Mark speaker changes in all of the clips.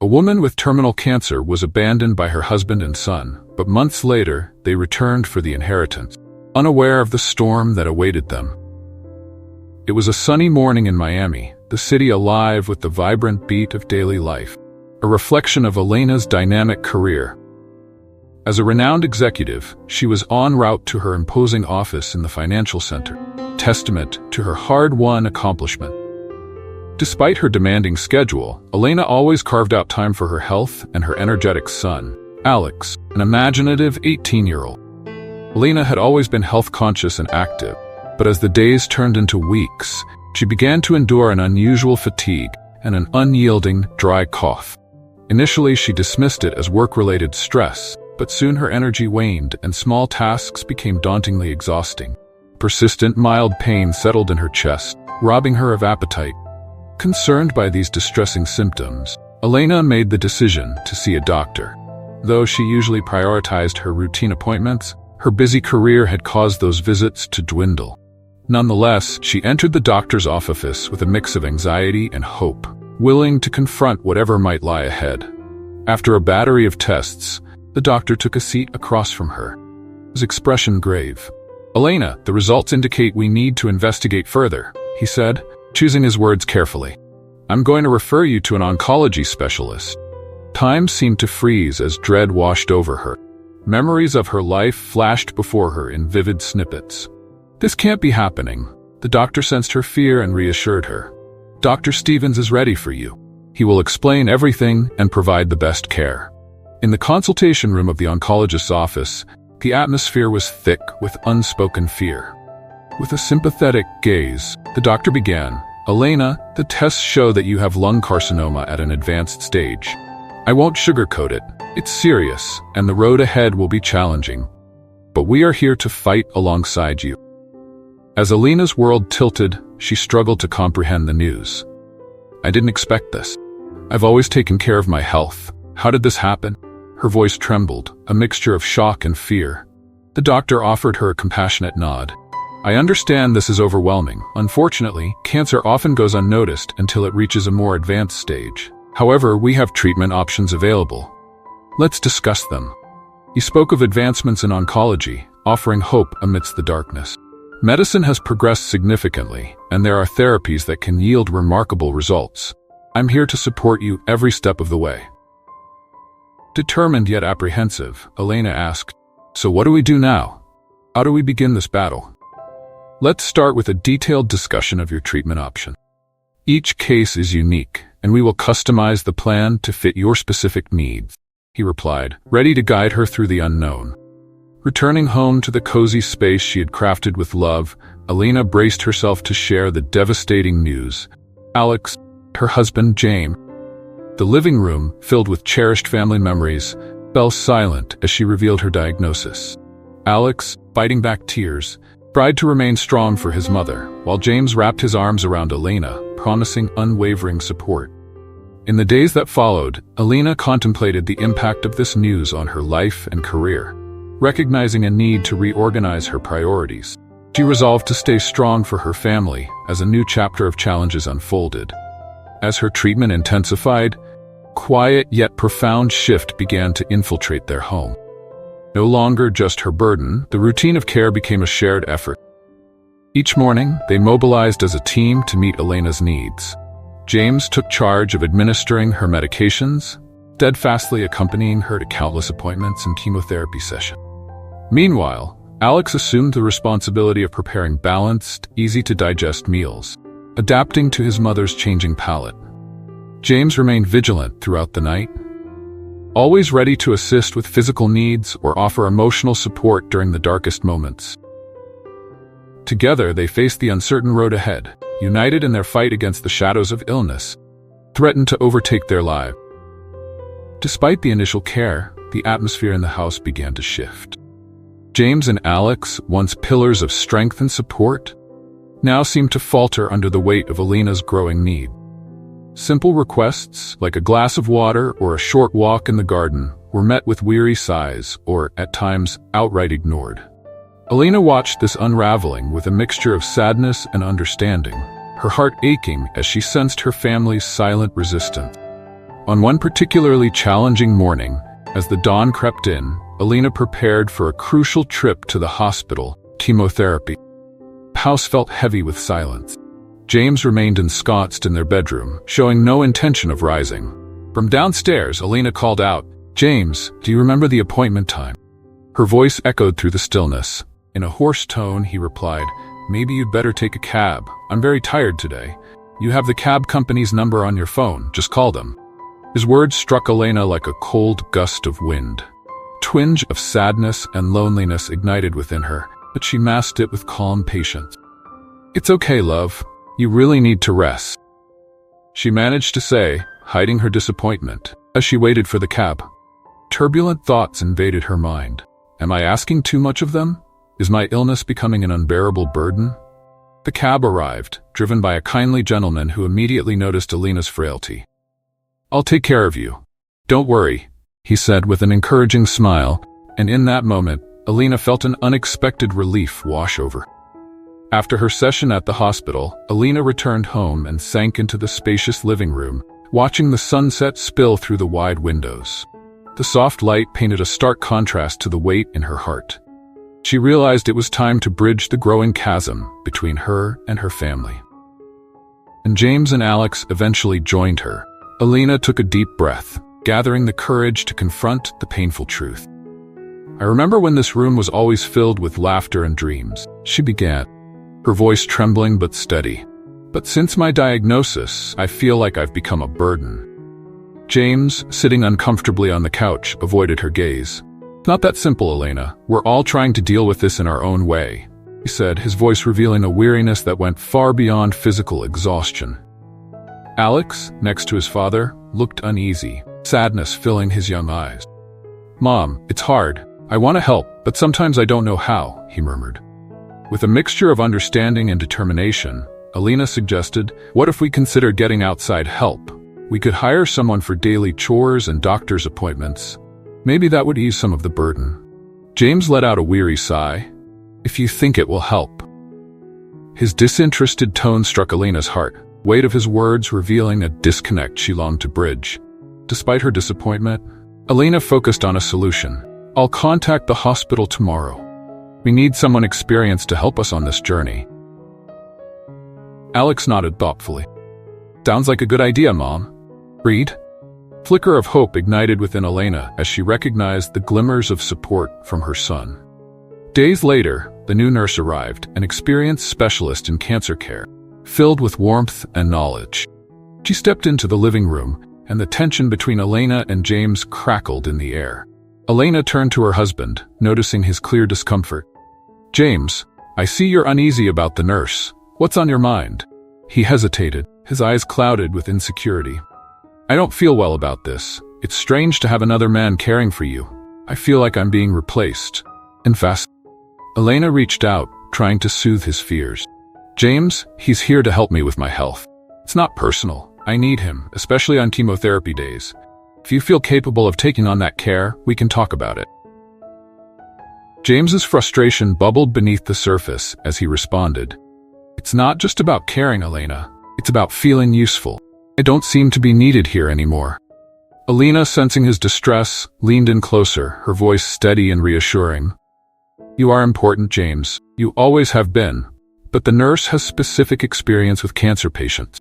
Speaker 1: A woman with terminal cancer was abandoned by her husband and son, but months later, they returned for the inheritance, unaware of the storm that awaited them. It was a sunny morning in Miami, the city alive with the vibrant beat of daily life, a reflection of Elena's dynamic career. As a renowned executive, she was en route to her imposing office in the financial center, testament to her hard-won accomplishment. Despite her demanding schedule, Elena always carved out time for her health and her energetic son, Alex, an imaginative 18-year-old. Elena had always been health-conscious and active, but as the days turned into weeks, she began to endure an unusual fatigue and an unyielding, dry cough. Initially, she dismissed it as work-related stress, but soon her energy waned and small tasks became dauntingly exhausting. Persistent mild pain settled in her chest, robbing her of appetite. Concerned by these distressing symptoms, Elena made the decision to see a doctor. Though she usually prioritized her routine appointments, her busy career had caused those visits to dwindle. Nonetheless, she entered the doctor's office with a mix of anxiety and hope, willing to confront whatever might lie ahead. After a battery of tests, the doctor took a seat across from her, his expression grave. "Elena, the results indicate we need to investigate further," he said, choosing his words carefully. "I'm going to refer you to an oncology specialist." Time seemed to freeze as dread washed over her. Memories of her life flashed before her in vivid snippets. "This can't be happening." The doctor sensed her fear and reassured her. "Dr. Stevens is ready for you. He will explain everything and provide the best care." In the consultation room of the oncologist's office, the atmosphere was thick with unspoken fear. With a sympathetic gaze, the doctor began, "Elena, the tests show that you have lung carcinoma at an advanced stage. I won't sugarcoat it. It's serious, and the road ahead will be challenging. But we are here to fight alongside you." As Elena's world tilted, she struggled to comprehend the news. "I didn't expect this. I've always taken care of my health. How did this happen?" Her voice trembled, a mixture of shock and fear. The doctor offered her a compassionate nod. "I understand this is overwhelming. Unfortunately, cancer often goes unnoticed until it reaches a more advanced stage. However, we have treatment options available. Let's discuss them." He spoke of advancements in oncology, offering hope amidst the darkness. "Medicine has progressed significantly, and there are therapies that can yield remarkable results. I'm here to support you every step of the way." Determined yet apprehensive, Elena asked, "So what do we do now? How do we begin this battle?" "Let's start with a detailed discussion of your treatment option. Each case is unique, and we will customize the plan to fit your specific needs," he replied, ready to guide her through the unknown. Returning home to the cozy space she had crafted with love, Elena braced herself to share the devastating news. Alex, her husband James. The living room, filled with cherished family memories, fell silent as she revealed her diagnosis. Alex, fighting back tears, tried to remain strong for his mother, while James wrapped his arms around Elena, promising unwavering support. In the days that followed, Elena contemplated the impact of this news on her life and career. Recognizing a need to reorganize her priorities, she resolved to stay strong for her family as a new chapter of challenges unfolded. As her treatment intensified, quiet yet profound shift began to infiltrate their home. No longer just her burden, the routine of care became a shared effort. Each morning, they mobilized as a team to meet Elena's needs. James took charge of administering her medications, steadfastly accompanying her to countless appointments and chemotherapy sessions. Meanwhile, Alex assumed the responsibility of preparing balanced, easy-to-digest meals, adapting to his mother's changing palate. James remained vigilant throughout the night, always ready to assist with physical needs or offer emotional support during the darkest moments. Together, they faced the uncertain road ahead, united in their fight against the shadows of illness, threatened to overtake their lives. Despite the initial care, the atmosphere in the house began to shift. James and Alex, once pillars of strength and support, now seemed to falter under the weight of Elena's growing need. Simple requests, like a glass of water or a short walk in the garden, were met with weary sighs or, at times, outright ignored. Elena watched this unraveling with a mixture of sadness and understanding, her heart aching as she sensed her family's silent resistance. On one particularly challenging morning, as the dawn crept in, Alina prepared for a crucial trip to the hospital, chemotherapy. The house felt heavy with silence. James remained ensconced in their bedroom, showing no intention of rising. From downstairs, Alina called out, "James, do you remember the appointment time?" Her voice echoed through the stillness. In a hoarse tone, he replied, "Maybe you'd better take a cab. I'm very tired today. You have the cab company's number on your phone. Just call them." His words struck Alina like a cold gust of wind. A twinge of sadness and loneliness ignited within her, but she masked it with calm patience. "It's okay, love. You really need to rest," she managed to say, hiding her disappointment, as she waited for the cab. Turbulent thoughts invaded her mind. Am I asking too much of them? Is my illness becoming an unbearable burden? The cab arrived, driven by a kindly gentleman who immediately noticed Alina's frailty. "I'll take care of you. Don't worry," he said with an encouraging smile, and in that moment, Alina felt an unexpected relief wash over. After her session at the hospital, Alina returned home and sank into the spacious living room, watching the sunset spill through the wide windows. The soft light painted a stark contrast to the weight in her heart. She realized it was time to bridge the growing chasm between her and her family. And James and Alex eventually joined her. Alina took a deep breath, gathering the courage to confront the painful truth. "I remember when this room was always filled with laughter and dreams," she began, her voice trembling but steady. "But since my diagnosis, I feel like I've become a burden." James, sitting uncomfortably on the couch, avoided her gaze. "Not that simple, Alina. We're all trying to deal with this in our own way," he said, his voice revealing a weariness that went far beyond physical exhaustion. Alex, next to his father, looked uneasy, sadness filling his young eyes. "Mom, it's hard. I want to help, but sometimes I don't know how," he murmured. With a mixture of understanding and determination, Alina suggested, "What if we consider getting outside help? We could hire someone for daily chores and doctor's appointments. Maybe that would ease some of the burden." James let out a weary sigh. "If you think it will help." His disinterested tone struck Alina's heart, weight of his words revealing a disconnect she longed to bridge. Despite her disappointment, Alina focused on a solution. "I'll contact the hospital tomorrow. We need someone experienced to help us on this journey." Alex nodded thoughtfully. "Sounds like a good idea, Mom. Read?" Flicker of hope ignited within Alina as she recognized the glimmers of support from her son. Days later, the new nurse arrived, an experienced specialist in cancer care, filled with warmth and knowledge. She stepped into the living room, and the tension between Alina and James crackled in the air. Alina turned to her husband, noticing his clear discomfort. "James, I see you're uneasy about the nurse. What's on your mind?" He hesitated, his eyes clouded with insecurity. "I don't feel well about this. It's strange to have another man caring for you. I feel like I'm being replaced." And fast. Alina reached out, trying to soothe his fears. "James, he's here to help me with my health. It's not personal. I need him, especially on chemotherapy days. If you feel capable of taking on that care, we can talk about it." James's frustration bubbled beneath the surface as he responded. "It's not just about caring, Alina. It's about feeling useful. I don't seem to be needed here anymore." Alina, sensing his distress, leaned in closer, her voice steady and reassuring. "You are important, James. You always have been. But the nurse has specific experience with cancer patients.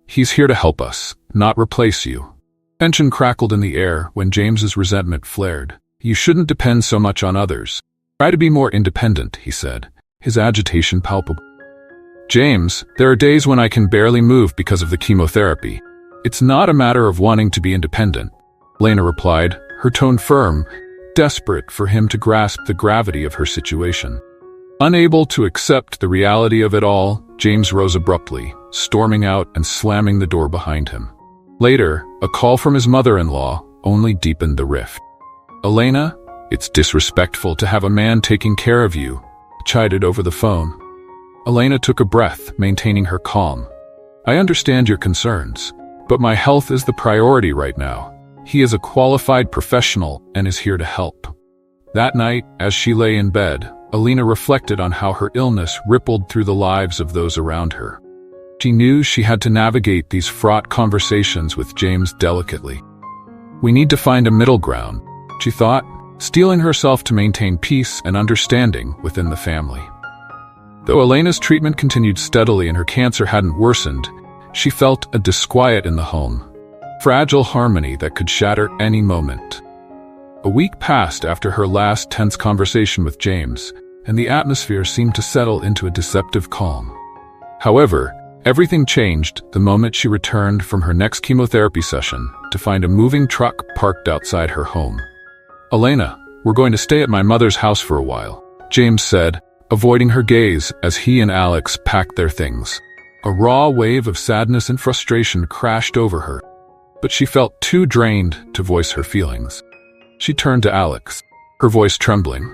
Speaker 1: He's here to help us, not replace you." Tension crackled in the air when James's resentment flared. "You shouldn't depend so much on others. Try to be more independent," he said, his agitation palpable. "James, there are days when I can barely move because of the chemotherapy. It's not a matter of wanting to be independent," Lena replied, her tone firm, desperate for him to grasp the gravity of her situation. Unable to accept the reality of it all, James rose abruptly, storming out and slamming the door behind him. Later, a call from his mother-in-law only deepened the rift. "Elena, it's disrespectful to have a man taking care of you," chided over the phone. Elena took a breath, maintaining her calm. "I understand your concerns, but my health is the priority right now. He is a qualified professional and is here to help." That night, as she lay in bed, Elena reflected on how her illness rippled through the lives of those around her. She knew she had to navigate these fraught conversations with James delicately. We need to find a middle ground, she thought, steeling herself to maintain peace and understanding within the family. Though Elena's treatment continued steadily and her cancer hadn't worsened, she felt a disquiet in the home, fragile harmony that could shatter any moment. A week passed after her last tense conversation with James, and the atmosphere seemed to settle into a deceptive calm. However, everything changed the moment she returned from her next chemotherapy session to find a moving truck parked outside her home. "Elena, we're going to stay at my mother's house for a while," James said, avoiding her gaze as he and Alex packed their things. A raw wave of sadness and frustration crashed over her, but she felt too drained to voice her feelings. She turned to Alex, her voice trembling.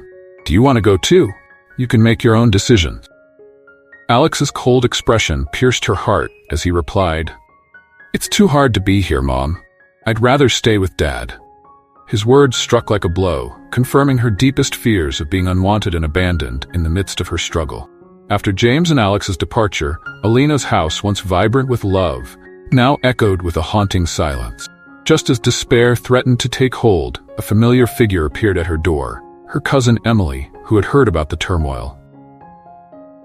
Speaker 1: "Do you want to go too? You can make your own decisions." Alex's cold expression pierced her heart as he replied, "It's too hard to be here, Mom. I'd rather stay with Dad." His words struck like a blow, confirming her deepest fears of being unwanted and abandoned in the midst of her struggle. After James and Alex's departure, Elena's house, once vibrant with love, now echoed with a haunting silence. Just as despair threatened to take hold, a familiar figure appeared at her door, her cousin Emily, who had heard about the turmoil.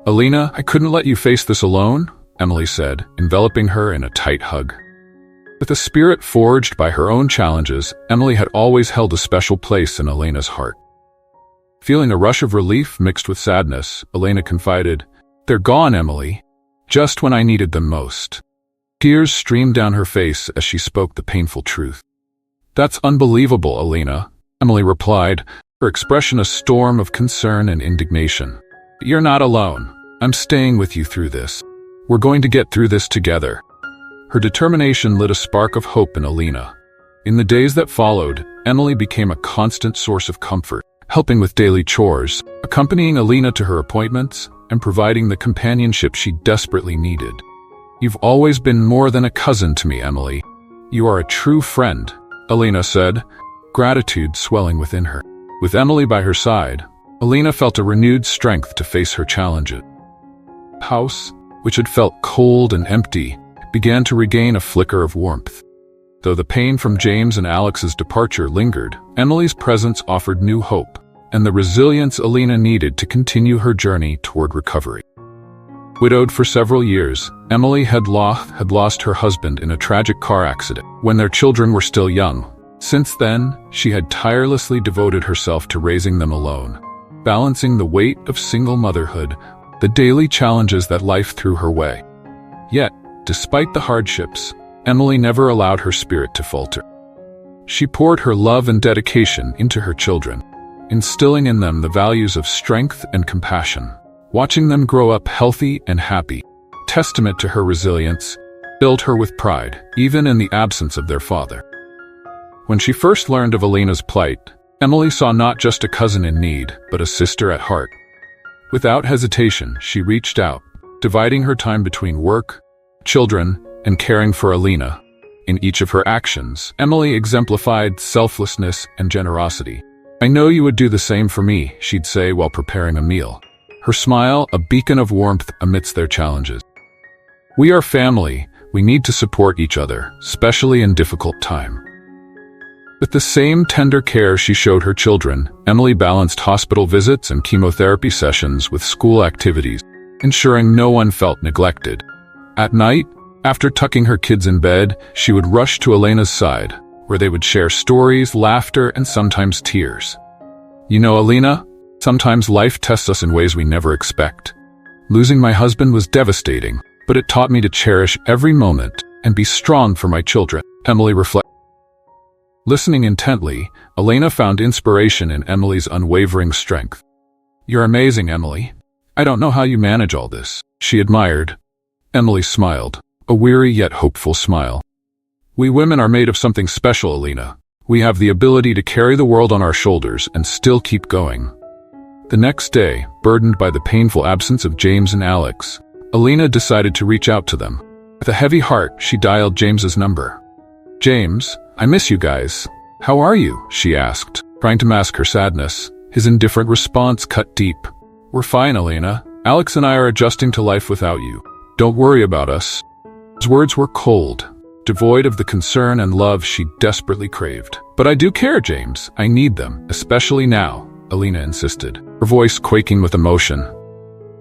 Speaker 1: "Elena, I couldn't let you face this alone," Emily said, enveloping her in a tight hug. With a spirit forged by her own challenges, Emily had always held a special place in Elena's heart. Feeling a rush of relief mixed with sadness, Elena confided, "They're gone, Emily, just when I needed them most." Tears streamed down her face as she spoke the painful truth. "That's unbelievable, Elena," Emily replied, her expression a storm of concern and indignation. "But you're not alone. I'm staying with you through this. We're going to get through this together." Her determination lit a spark of hope in Elena. In the days that followed, Emily became a constant source of comfort, helping with daily chores, accompanying Elena to her appointments, and providing the companionship she desperately needed. "You've always been more than a cousin to me, Emily. You are a true friend," Elena said, gratitude swelling within her. With Emily by her side, Elena felt a renewed strength to face her challenges. The house, which had felt cold and empty, began to regain a flicker of warmth. Though the pain from James and Alex's departure lingered, Emily's presence offered new hope, and the resilience Elena needed to continue her journey toward recovery. Widowed for several years, Emily had lost her husband in a tragic car accident when their children were still young. Since then, she had tirelessly devoted herself to raising them alone, balancing the weight of single motherhood, the daily challenges that life threw her way. Yet, despite the hardships, Emily never allowed her spirit to falter. She poured her love and dedication into her children, instilling in them the values of strength and compassion. Watching them grow up healthy and happy, testament to her resilience, filled her with pride, even in the absence of their father. When she first learned of Elena's plight, Emily saw not just a cousin in need, but a sister at heart. Without hesitation, she reached out, dividing her time between work, children, and caring for Elena. In each of her actions, Emily exemplified selflessness and generosity. "I know you would do the same for me," she'd say while preparing a meal, her smile a beacon of warmth amidst their challenges. "We are family. We need to support each other, especially in difficult times." With the same tender care she showed her children, Emily balanced hospital visits and chemotherapy sessions with school activities, ensuring no one felt neglected. At night, after tucking her kids in bed, she would rush to Elena's side, where they would share stories, laughter, and sometimes tears. "You know, Elena, sometimes life tests us in ways we never expect. Losing my husband was devastating, but it taught me to cherish every moment and be strong for my children," Emily reflected. Listening intently, Elena found inspiration in Emily's unwavering strength. "You're amazing, Emily. I don't know how you manage all this," she admired. Emily smiled, a weary yet hopeful smile. "We women are made of something special, Elena. We have the ability to carry the world on our shoulders and still keep going." The next day, burdened by the painful absence of James and Alex, Elena decided to reach out to them. With a heavy heart, she dialed James's number. "James, I miss you guys. How are you?" she asked, trying to mask her sadness. His indifferent response cut deep. "We're fine, Elena. Alex and I are adjusting to life without you. Don't worry about us." His words were cold, devoid of the concern and love she desperately craved. "But I do care, James. I need them, especially now," Alina insisted, her voice quaking with emotion.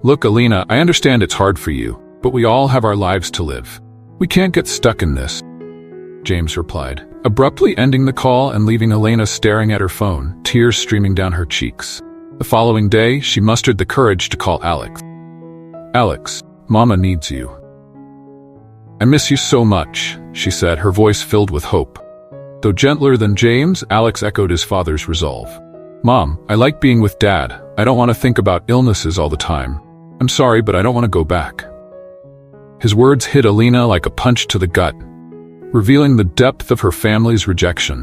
Speaker 1: "Look, Alina, I understand it's hard for you, but we all have our lives to live. We can't get stuck in this," James replied, abruptly ending the call and leaving Alina staring at her phone, tears streaming down her cheeks. The following day, she mustered the courage to call Alex. "Alex, Mama needs you." "I miss you so much," she said, her voice filled with hope. Though gentler than James, Alex echoed his father's resolve. "Mom, I like being with Dad. I don't want to think about illnesses all the time. I'm sorry, but I don't want to go back." His words hit Alina like a punch to the gut, revealing the depth of her family's rejection.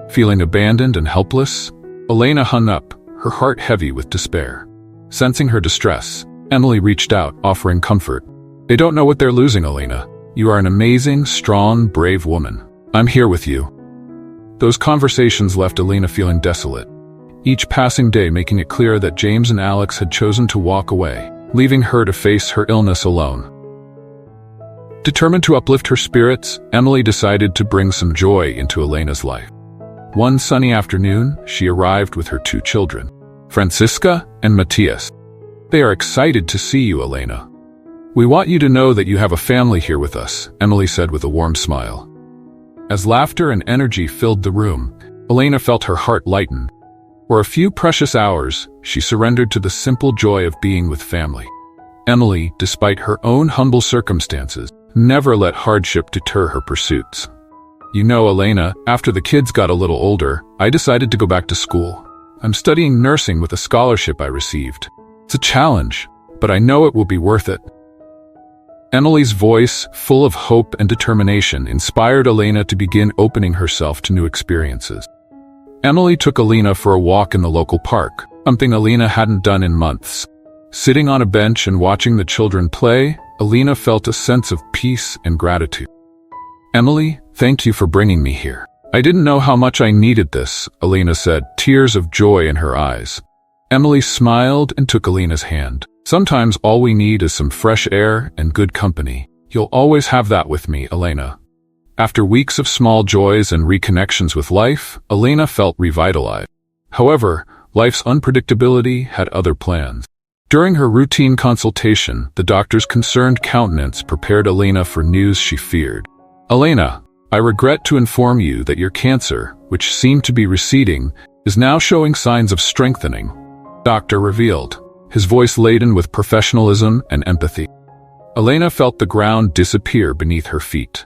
Speaker 1: Feeling abandoned and helpless, Alina hung up, her heart heavy with despair. Sensing her distress, Emily reached out, offering comfort. "They don't know what they're losing, Alina. You are an amazing, strong, brave woman. I'm here with you." Those conversations left Alina feeling desolate, each passing day making it clear that James and Alex had chosen to walk away, leaving her to face her illness alone. Determined to uplift her spirits, Emily decided to bring some joy into Alina's life. One sunny afternoon, she arrived with her 2 children, Francisca and Matthias. "They are excited to see you, Alina. We want you to know that you have a family here with us," Emily said with a warm smile. As laughter and energy filled the room, Alina felt her heart lighten. For a few precious hours, she surrendered to the simple joy of being with family. Emily, despite her own humble circumstances, never let hardship deter her pursuits. "You know, Alina, after the kids got a little older, I decided to go back to school. I'm studying nursing with a scholarship I received. It's a challenge, but I know it will be worth it." Emily's voice, full of hope and determination, inspired Alina to begin opening herself to new experiences. Emily took Alina for a walk in the local park, something Alina hadn't done in months. Sitting on a bench and watching the children play, Alina felt a sense of peace and gratitude. "Emily, thank you for bringing me here. I didn't know how much I needed this," Alina said, tears of joy in her eyes. Emily smiled and took Alina's hand. "Sometimes all we need is some fresh air and good company. You'll always have that with me, Alina." After weeks of small joys and reconnections with life, Alina felt revitalized. However, life's unpredictability had other plans. During her routine consultation, the doctor's concerned countenance prepared Alina for news she feared. "Alina, I regret to inform you that your cancer, which seemed to be receding, is now showing signs of strengthening," the doctor revealed, his voice laden with professionalism and empathy. Alina felt the ground disappear beneath her feet.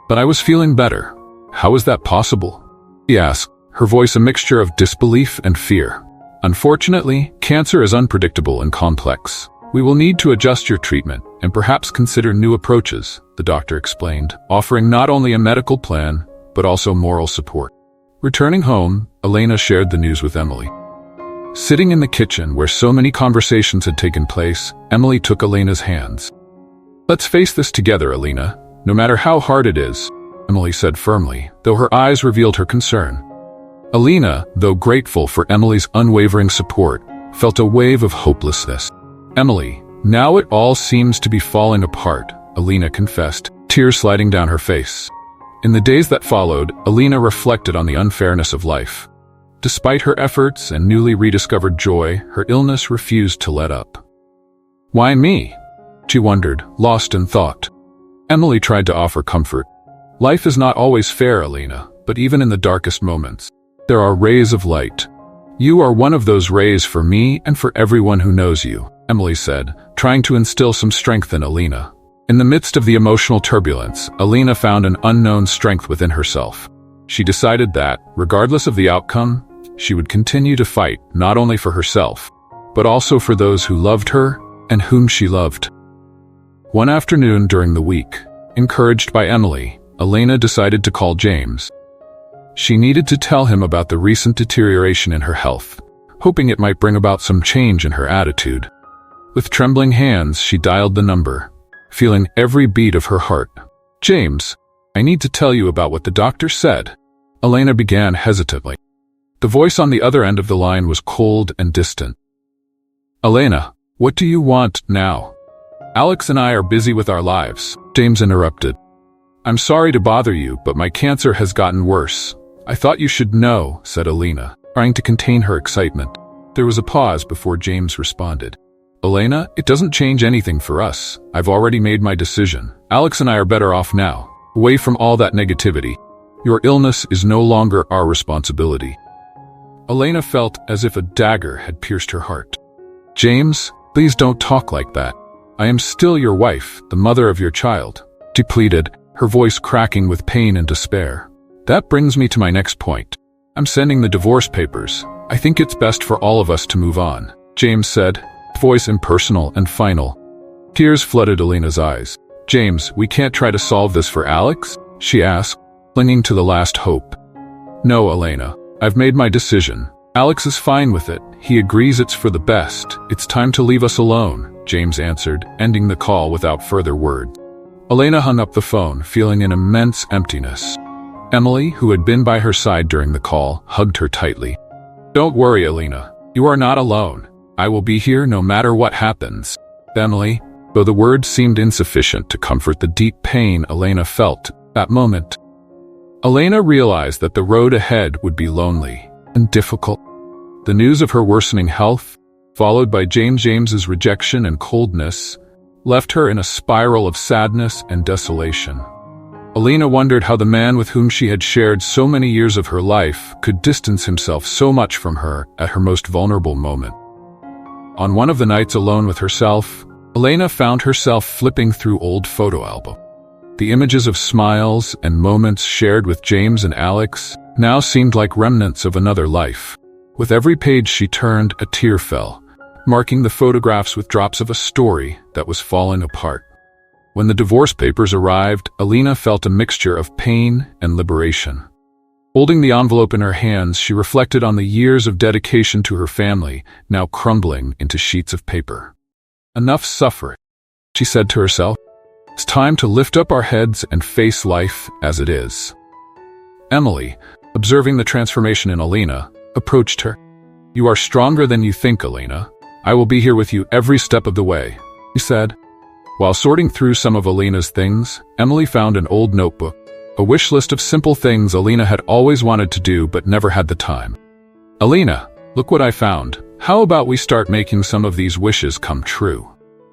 Speaker 1: "But I was feeling better. How is that possible?" he asked, her voice a mixture of disbelief and fear. "Unfortunately, cancer is unpredictable and complex. We will need to adjust your treatment and perhaps consider new approaches," the doctor explained, offering not only a medical plan, but also moral support. Returning home, Alina shared the news with Emily. Sitting in the kitchen where so many conversations had taken place, Emily took Alina's hands. "Let's face this together, Alina. No matter how hard it is," Emily said firmly, though her eyes revealed her concern. Alina, though grateful for Emily's unwavering support, felt a wave of hopelessness. "Emily, now it all seems to be falling apart," Alina confessed, tears sliding down her face. In the days that followed, Alina reflected on the unfairness of life. Despite her efforts and newly rediscovered joy, her illness refused to let up. "Why me?" she wondered, lost in thought. Emily tried to offer comfort. "Life is not always fair, Alina, but even in the darkest moments, there are rays of light. You are one of those rays for me and for everyone who knows you," Emily said, trying to instill some strength in Alina. In the midst of the emotional turbulence, Alina found an unknown strength within herself. She decided that, regardless of the outcome, she would continue to fight not only for herself, but also for those who loved her and whom she loved. One afternoon during the week, encouraged by Emily, Alina decided to call James. She needed to tell him about the recent deterioration in her health, hoping it might bring about some change in her attitude. With trembling hands, she dialed the number, feeling every beat of her heart. "James, I need to tell you about what the doctor said," Alina began hesitantly. The voice on the other end of the line was cold and distant. "Alina, what do you want now? Alex and I are busy with our lives," James interrupted. I'm sorry to bother you, but my cancer has gotten worse. I thought you should know, said Elena, trying to contain her excitement. There was a pause before James responded. Elena, it doesn't change anything for us. I've already made my decision. Alex and I are better off now, away from all that negativity. Your illness is no longer our responsibility. Elena felt as if a dagger had pierced her heart. James, please don't talk like that. I am still your wife, the mother of your child, she pleaded, her voice cracking with pain and despair. That brings me to my next point. I'm sending the divorce papers. I think it's best for all of us to move on, James said, voice impersonal and final. Tears flooded Elena's eyes. James, we can't try to solve this for Alex? She asked, clinging to the last hope. No, Elena. I've made my decision. Alex is fine with it. He agrees it's for the best. It's time to leave us alone, James answered, ending the call without further word. Elena hung up the phone, feeling an immense emptiness. Emily, who had been by her side during the call, hugged her tightly. Don't worry, Elena. You are not alone. I will be here no matter what happens. Emily, though the words seemed insufficient to comfort the deep pain Elena felt that moment. Elena realized that the road ahead would be lonely and difficult. The news of her worsening health, followed by James's rejection and coldness, left her in a spiral of sadness and desolation. Elena wondered how the man with whom she had shared so many years of her life could distance himself so much from her at her most vulnerable moment. On one of the nights alone with herself, Elena found herself flipping through old photo albums. The images of smiles and moments shared with James and Alex now seemed like remnants of another life. With every page she turned, a tear fell, marking the photographs with drops of a story that was falling apart. When the divorce papers arrived, Elena felt a mixture of pain and liberation. Holding the envelope in her hands, she reflected on the years of dedication to her family, now crumbling into sheets of paper. Enough suffering, she said to herself. It's time to lift up our heads and face life as it is. Emily, observing the transformation in Elena, approached her. You are stronger than you think, Elena. I will be here with you every step of the way, he said. While sorting through some of Elena's things, Emily found an old notebook, a wish list of simple things Elena had always wanted to do but never had the time. Elena, look what I found. How about we start making some of these wishes come true?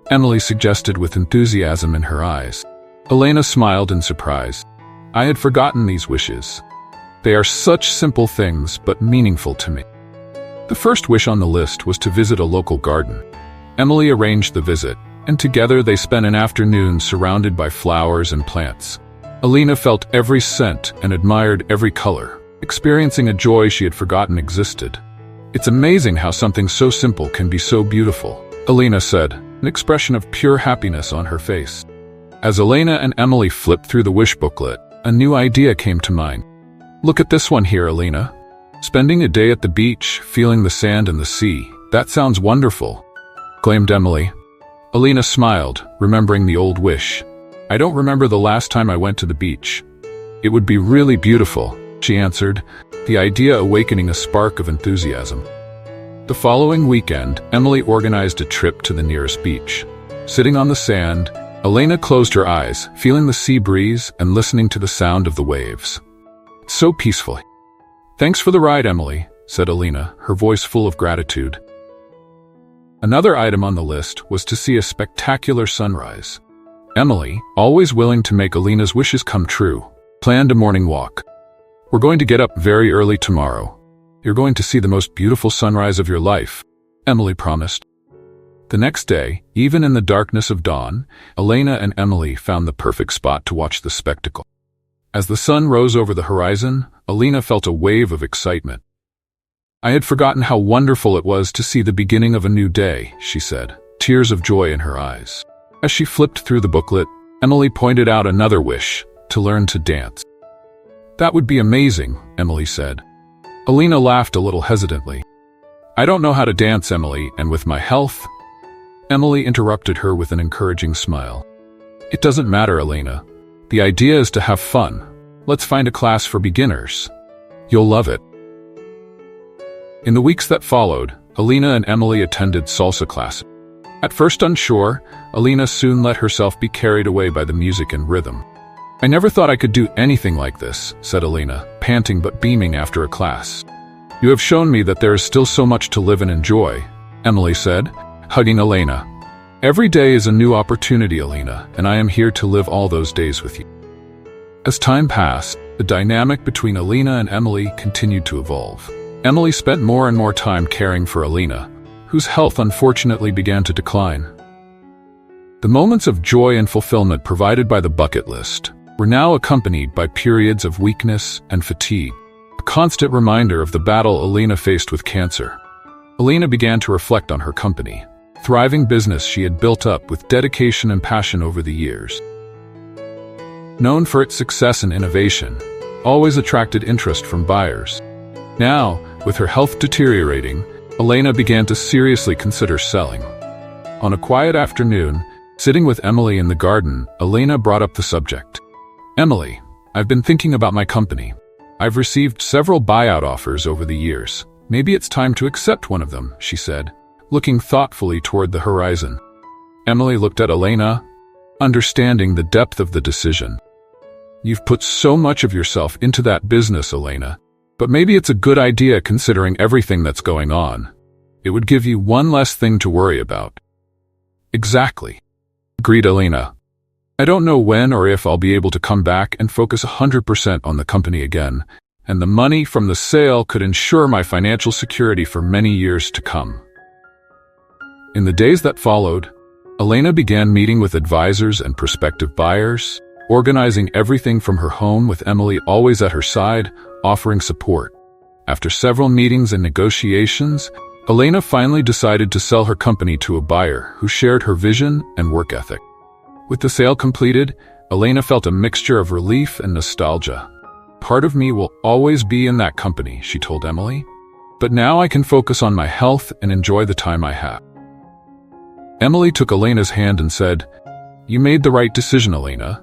Speaker 1: Emily suggested with enthusiasm in her eyes. Elena smiled in surprise. I had forgotten these wishes. They are such simple things, but meaningful to me. The first wish on the list was to visit a local garden. Emily arranged the visit, and together they spent an afternoon surrounded by flowers and plants. Elena felt every scent and admired every color, experiencing a joy she had forgotten existed. It's amazing how something so simple can be so beautiful, Elena said, an expression of pure happiness on her face. As Elena and Emily flipped through the wish booklet, a new idea came to mind. Look at this one here, Elena. Spending a day at the beach, feeling the sand and the sea. That sounds wonderful, claimed Emily. Elena smiled, remembering the old wish. I don't remember the last time I went to the beach. It would be really beautiful, she answered, the idea awakening a spark of enthusiasm. The following weekend, Emily organized a trip to the nearest beach. Sitting on the sand, Elena closed her eyes, feeling the sea breeze and listening to the sound of the waves. It's so peaceful. Thanks for the ride, Emily, said Elena, her voice full of gratitude. Another item on the list was to see a spectacular sunrise. Emily, always willing to make Elena's wishes come true, planned a morning walk. We're going to get up very early tomorrow. You're going to see the most beautiful sunrise of your life, Emily promised. The next day, even in the darkness of dawn, Elena and Emily found the perfect spot to watch the spectacle. As the sun rose over the horizon, Elena felt a wave of excitement. I had forgotten how wonderful it was to see the beginning of a new day, she said, tears of joy in her eyes. As she flipped through the booklet, Emily pointed out another wish, to learn to dance. That would be amazing, Emily said. Elena laughed a little hesitantly. I don't know how to dance, Emily, and with my health... Emily interrupted her with an encouraging smile. It doesn't matter, Elena. The idea is to have fun. Let's find a class for beginners. You'll love it. In the weeks that followed, Elena and Emily attended salsa classes. At first unsure, Elena soon let herself be carried away by the music and rhythm. "I never thought I could do anything like this," said Elena, panting but beaming after a class. "You have shown me that there is still so much to live and enjoy," Emily said, hugging Elena. "Every day is a new opportunity, Elena, and I am here to live all those days with you." As time passed, the dynamic between Elena and Emily continued to evolve. Emily spent more and more time caring for Elena, whose health unfortunately began to decline. The moments of joy and fulfillment provided by the bucket list were now accompanied by periods of weakness and fatigue, a constant reminder of the battle Elena faced with cancer. Elena began to reflect on her company, thriving business she had built up with dedication and passion over the years. Known for its success and innovation, always attracted interest from buyers. Now, with her health deteriorating, Elena began to seriously consider selling. On a quiet afternoon, sitting with Emily in the garden, Elena brought up the subject. "Emily, I've been thinking about my company. I've received several buyout offers over the years. Maybe it's time to accept one of them," she said, looking thoughtfully toward the horizon. Emily looked at Elena, understanding the depth of the decision. "You've put so much of yourself into that business, Elena, but maybe it's a good idea considering everything that's going on. It would give you one less thing to worry about." "Exactly," agreed Elena. "I don't know when or if I'll be able to come back and focus 100% on the company again, and the money from the sale could ensure my financial security for many years to come." In the days that followed, Elena began meeting with advisors and prospective buyers, organizing everything from her home with Emily always at her side, offering support. After several meetings and negotiations, Elena finally decided to sell her company to a buyer who shared her vision and work ethic. With the sale completed, Elena felt a mixture of relief and nostalgia. "Part of me will always be in that company," she told Emily, "but now I can focus on my health and enjoy the time I have." Emily took Elena's hand and said, "You made the right decision, Elena.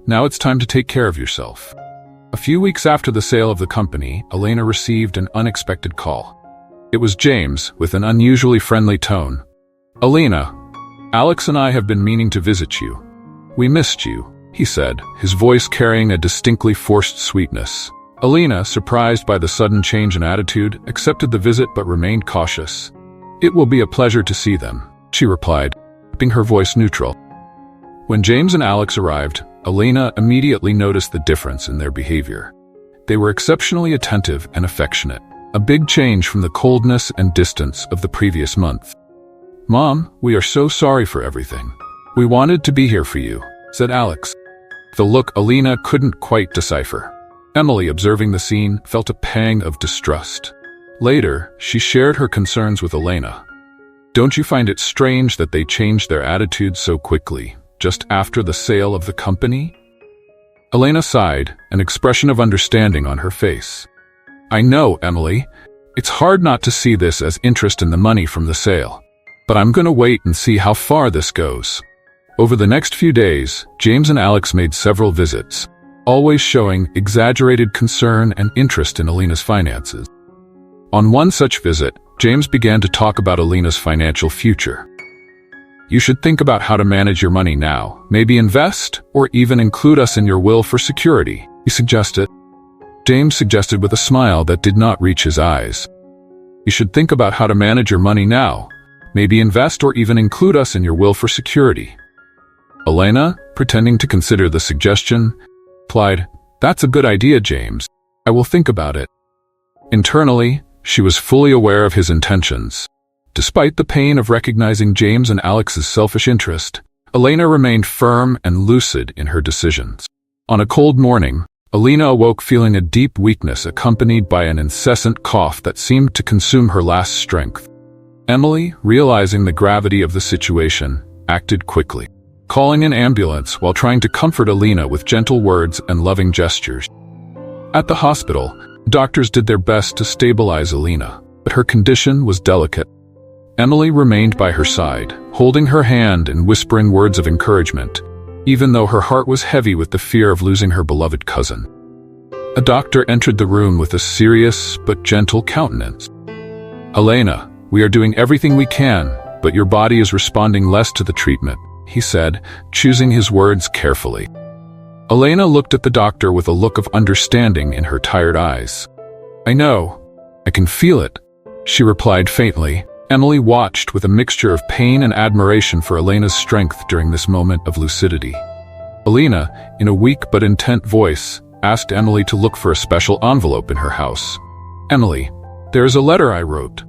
Speaker 1: Now it's time to take care of yourself." A few weeks after the sale of the company, Elena received an unexpected call. It was James, with an unusually friendly tone. "Elena, Alex and I have been meaning to visit you. We missed you," he said, his voice carrying a distinctly forced sweetness. Elena, surprised by the sudden change in attitude, accepted the visit but remained cautious. "It will be a pleasure to see them," she replied, keeping her voice neutral. When James and Alex arrived, Elena immediately noticed the difference in their behavior. They were exceptionally attentive and affectionate, a big change from the coldness and distance of the previous month. "Mom, we are so sorry for everything. We wanted to be here for you," said Alex. The look Elena couldn't quite decipher. Emily, observing the scene, felt a pang of distrust. Later, she shared her concerns with Elena. "Don't you find it strange that they changed their attitude so quickly, just after the sale of the company?" Elena sighed, an expression of understanding on her face. "I know, Emily. It's hard not to see this as interest in the money from the sale. But I'm going to wait and see how far this goes." Over the next few days, James and Alex made several visits, always showing exaggerated concern and interest in Elena's finances. On one such visit, James began to talk about Elena's financial future. "You should think about how to manage your money now, maybe invest, or even include us in your will for security," he suggested. James suggested with a smile that did not reach his eyes. "You should think about how to manage your money now, maybe invest or even include us in your will for security." Elena, pretending to consider the suggestion, replied, "That's a good idea, James. I will think about it." Internally, she was fully aware of his intentions. Despite the pain of recognizing James and Alex's selfish interest, Elena remained firm and lucid in her decisions. On a cold morning, Elena awoke feeling a deep weakness accompanied by an incessant cough that seemed to consume her last strength. Emily, realizing the gravity of the situation, acted quickly, calling an ambulance while trying to comfort Elena with gentle words and loving gestures. At the hospital, doctors did their best to stabilize Elena, but her condition was delicate. Emily remained by her side, holding her hand and whispering words of encouragement, even though her heart was heavy with the fear of losing her beloved cousin. A doctor entered the room with a serious but gentle countenance. "Elena, we are doing everything we can, but your body is responding less to the treatment," he said, choosing his words carefully. Elena looked at the doctor with a look of understanding in her tired eyes. "I know. I can feel it," she replied faintly. Emily watched with a mixture of pain and admiration for Elena's strength during this moment of lucidity. Elena, in a weak but intent voice, asked Emily to look for a special envelope in her house. "Emily, there is a letter I wrote.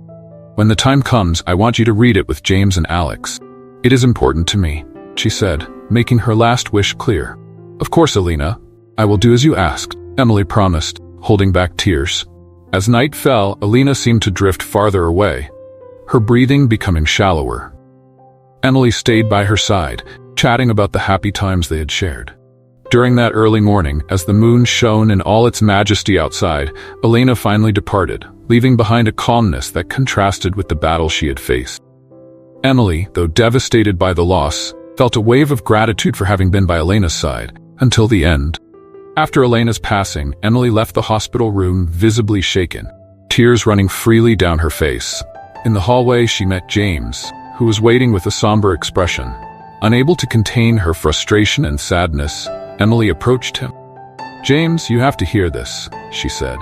Speaker 1: When the time comes, I want you to read it with James and Alex. It is important to me," she said, making her last wish clear. "Of course, Elena. I will do as you asked," Emily promised, holding back tears. As night fell, Elena seemed to drift farther away, her breathing becoming shallower. Emily stayed by her side, chatting about the happy times they had shared. During that early morning, as the moon shone in all its majesty outside, Elena finally departed, leaving behind a calmness that contrasted with the battle she had faced. Emily, though devastated by the loss, felt a wave of gratitude for having been by Elena's side, until the end. After Elena's passing, Emily left the hospital room visibly shaken, tears running freely down her face. In the hallway, she met James, who was waiting with a somber expression. Unable to contain her frustration and sadness, Emily approached him. "James, you have to hear this," she said,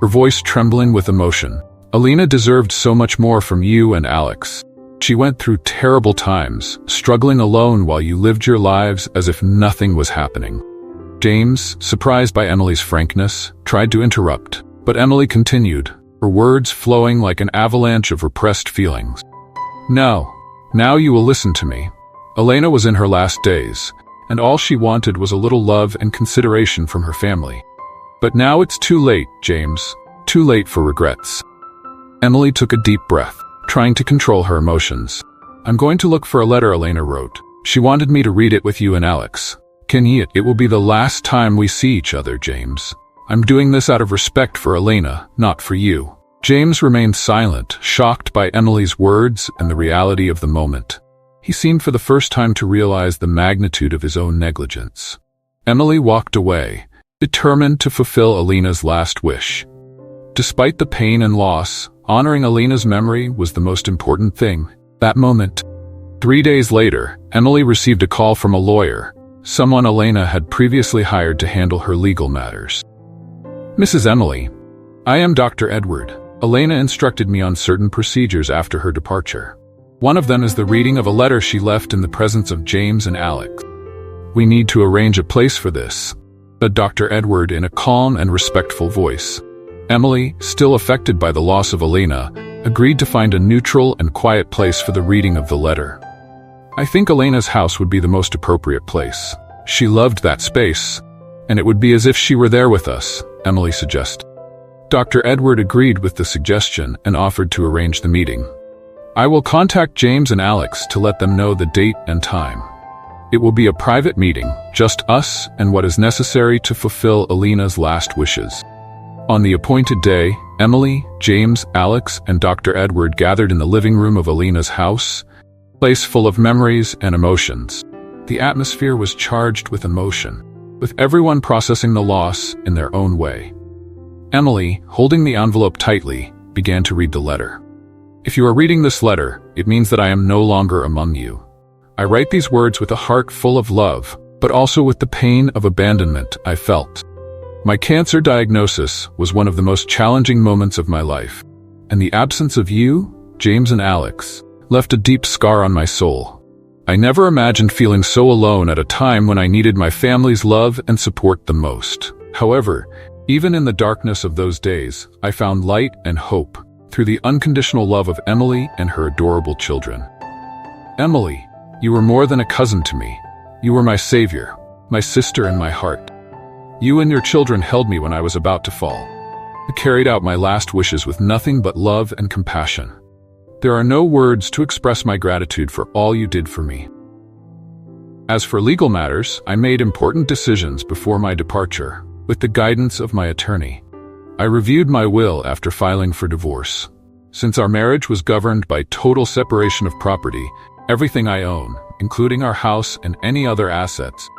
Speaker 1: her voice trembling with emotion. "Elena deserved so much more from you and Alex. She went through terrible times, struggling alone while you lived your lives as if nothing was happening." James, surprised by Emily's frankness, tried to interrupt, but Emily continued, her words flowing like an avalanche of repressed feelings. "No, now you will listen to me. Elena was in her last days, and all she wanted was a little love and consideration from her family. But now it's too late, James, too late for regrets." Emily took a deep breath, trying to control her emotions. "I'm going to look for a letter Elena wrote. She wanted me to read it with you and Alex. It will be the last time we see each other, James. I'm doing this out of respect for Elena, not for you." James remained silent, shocked by Emily's words and the reality of the moment. He seemed for the first time to realize the magnitude of his own negligence. Emily walked away, determined to fulfill Elena's last wish. Despite the pain and loss, honoring Elena's memory was the most important thing, that moment. 3 days later, Emily received a call from a lawyer, someone Elena had previously hired to handle her legal matters. "Mrs. Emily, I am Dr. Edward. Elena instructed me on certain procedures after her departure. One of them is the reading of a letter she left in the presence of James and Alex. We need to arrange a place for this," said Dr. Edward in a calm and respectful voice. Emily, still affected by the loss of Elena, agreed to find a neutral and quiet place for the reading of the letter. "I think Elena's house would be the most appropriate place. She loved that space, and it would be as if she were there with us," Emily suggested. Dr. Edward agreed with the suggestion and offered to arrange the meeting. "I will contact James and Alex to let them know the date and time. It will be a private meeting, just us and what is necessary to fulfill Elena's last wishes." On the appointed day, Emily, James, Alex, and Dr. Edward gathered in the living room of Elena's house, a place full of memories and emotions. The atmosphere was charged with emotion, with everyone processing the loss in their own way. Emily, holding the envelope tightly, began to read the letter. "If you are reading this letter, it means that I am no longer among you. I write these words with a heart full of love, but also with the pain of abandonment I felt. My cancer diagnosis was one of the most challenging moments of my life, and the absence of you, James and Alex, left a deep scar on my soul. I never imagined feeling so alone at a time when I needed my family's love and support the most. However, even in the darkness of those days, I found light and hope through the unconditional love of Emily and her adorable children. Emily, you were more than a cousin to me. You were my savior, my sister in my heart. You and your children held me when I was about to fall. I carried out my last wishes with nothing but love and compassion. There are no words to express my gratitude for all you did for me. As for legal matters, I made important decisions before my departure, with the guidance of my attorney. I reviewed my will after filing for divorce. Since our marriage was governed by total separation of property, everything I own, including our house and any other assets,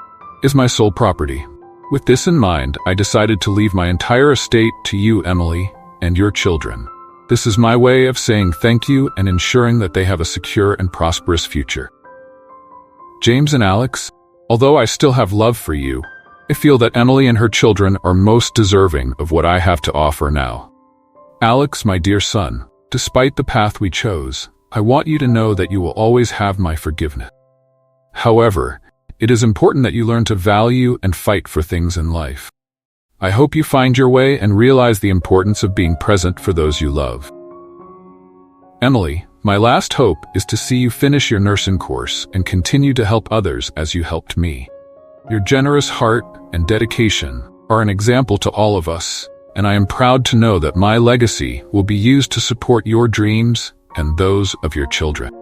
Speaker 1: is my sole property. With this in mind, I decided to leave my entire estate to you, Emily, and your children. This is my way of saying thank you and ensuring that they have a secure and prosperous future. James and Alex, although I still have love for you, I feel that Emily and her children are most deserving of what I have to offer now. Alex, my dear son, despite the path we chose, I want you to know that you will always have my forgiveness. However, it is important that you learn to value and fight for things in life. I hope you find your way and realize the importance of being present for those you love. Emily, my last hope is to see you finish your nursing course and continue to help others as you helped me. Your generous heart and dedication are an example to all of us, and I am proud to know that my legacy will be used to support your dreams and those of your children.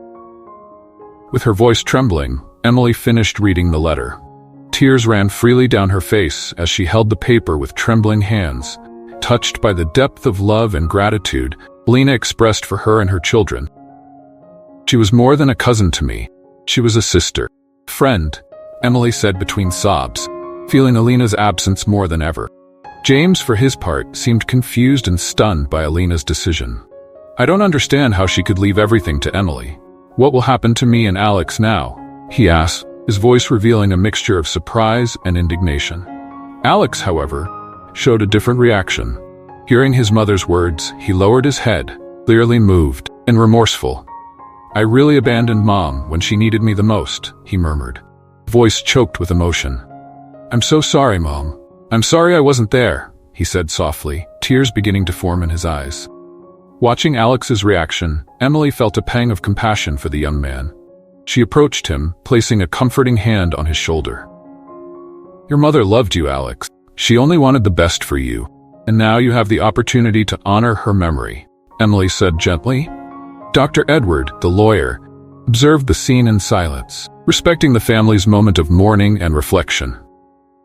Speaker 1: With her voice trembling, Emily finished reading the letter. Tears ran freely down her face as she held the paper with trembling hands, touched by the depth of love and gratitude Alina expressed for her and her children. She was more than a cousin to me. She was a sister, friend, Emily said between sobs, feeling Alina's absence more than ever. James, for his part, seemed confused and stunned by Alina's decision. I don't understand how she could leave everything to Emily. What will happen to me and Alex now? He asked, his voice revealing a mixture of surprise and indignation. Alex, however, showed a different reaction. Hearing his mother's words, he lowered his head, clearly moved and remorseful. I really abandoned Mom when she needed me the most, he murmured, voice choked with emotion. I'm so sorry, Mom. I'm sorry I wasn't there, he said softly, tears beginning to form in his eyes. Watching Alex's reaction, Emily felt a pang of compassion for the young man. She approached him, placing a comforting hand on his shoulder. Your mother loved you, Alex. She only wanted the best for you, and now you have the opportunity to honor her memory, Emily said gently. Dr. Edward, the lawyer, observed the scene in silence, respecting the family's moment of mourning and reflection.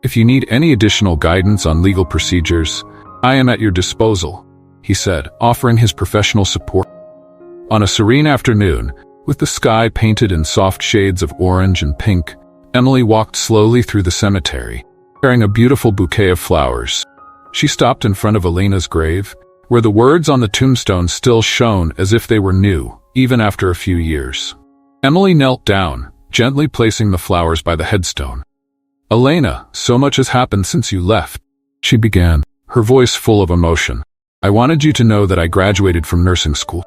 Speaker 1: If you need any additional guidance on legal procedures, I am at your disposal, he said, offering his professional support. On a serene afternoon, with the sky painted in soft shades of orange and pink, Emily walked slowly through the cemetery, carrying a beautiful bouquet of flowers. She stopped in front of Alina's grave, where the words on the tombstone still shone as if they were new, even after a few years. Emily knelt down, gently placing the flowers by the headstone. Elena, so much has happened since you left, she began, her voice full of emotion. I wanted you to know that I graduated from nursing school.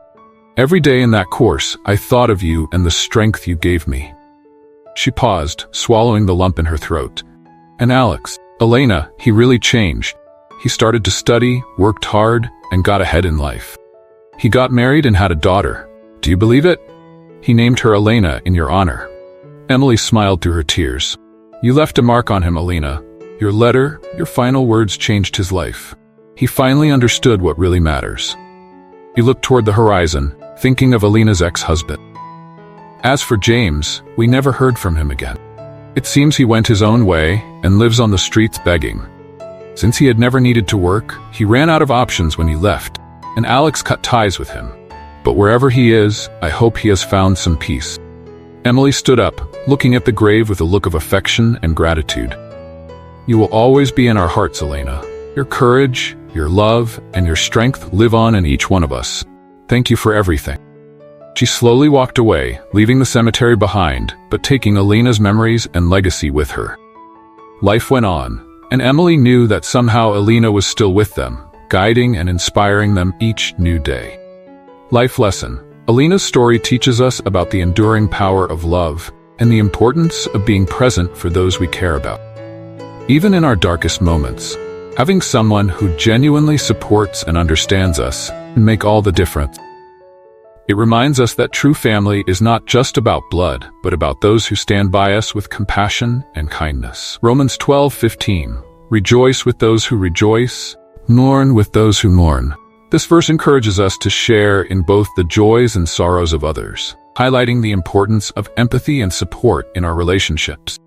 Speaker 1: Every day in that course, I thought of you and the strength you gave me. She paused, swallowing the lump in her throat. And Alex, Elena, he really changed. He started to study, worked hard, and got ahead in life. He got married and had a daughter. Do you believe it? He named her Elena in your honor. Emily smiled through her tears. You left a mark on him, Elena. Your letter, your final words changed his life. He finally understood what really matters. He looked toward the horizon, thinking of Elena's ex-husband. As for James, we never heard from him again. It seems he went his own way and lives on the streets begging. Since he had never needed to work, he ran out of options when he left, and Alex cut ties with him. But wherever he is, I hope he has found some peace. Emily stood up, looking at the grave with a look of affection and gratitude. You will always be in our hearts, Elena. Your courage, your love, and your strength live on in each one of us. Thank you for everything. She slowly walked away, leaving the cemetery behind, but taking Elena's memories and legacy with her. Life went on, and Emily knew that somehow Elena was still with them, guiding and inspiring them each new day. Life lesson. Elena's story teaches us about the enduring power of love and the importance of being present for those we care about. Even in our darkest moments, having someone who genuinely supports and understands us can make all the difference. It reminds us that true family is not just about blood, but about those who stand by us with compassion and kindness. Romans 12:15. Rejoice with those who rejoice, mourn with those who mourn. This verse encourages us to share in both the joys and sorrows of others, highlighting the importance of empathy and support in our relationships.